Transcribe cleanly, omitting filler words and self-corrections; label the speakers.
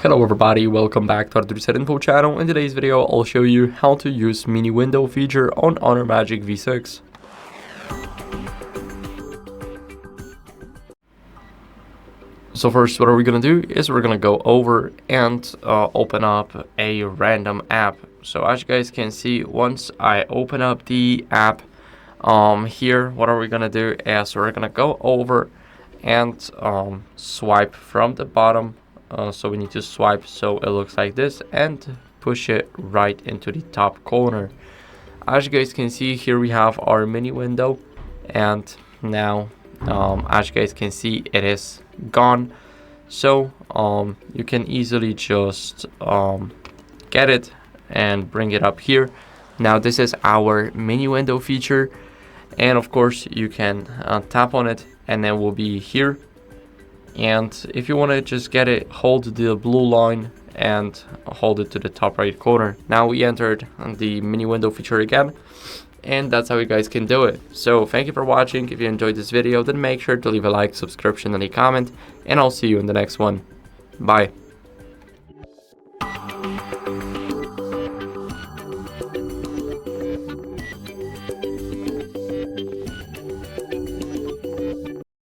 Speaker 1: Hello everybody, welcome back to HardReset.Info channel. In today's video, I'll show you how to use mini window feature on Honor Magic V6. So first, what are we gonna do is we're gonna go over and open up a random app. So as you guys can see, once I open up the app, here, what are we gonna do is we're gonna go over and swipe from the bottom. So we need to swipe so it looks like this and push it right into the top corner. As you guys can see, here we have our mini window, and now as you guys can see, it is gone. So you can easily just get it and bring it up here. Now this is our mini window feature, and of course you can tap on it and then we'll be here. And if you want to just get it, hold the blue line and hold it to the top right corner. Now we entered the mini window feature again, and that's how you guys can do it. So thank you for watching. If you enjoyed this video, then make sure to leave a like, subscription, and a comment, and I'll see you in the next one. Bye.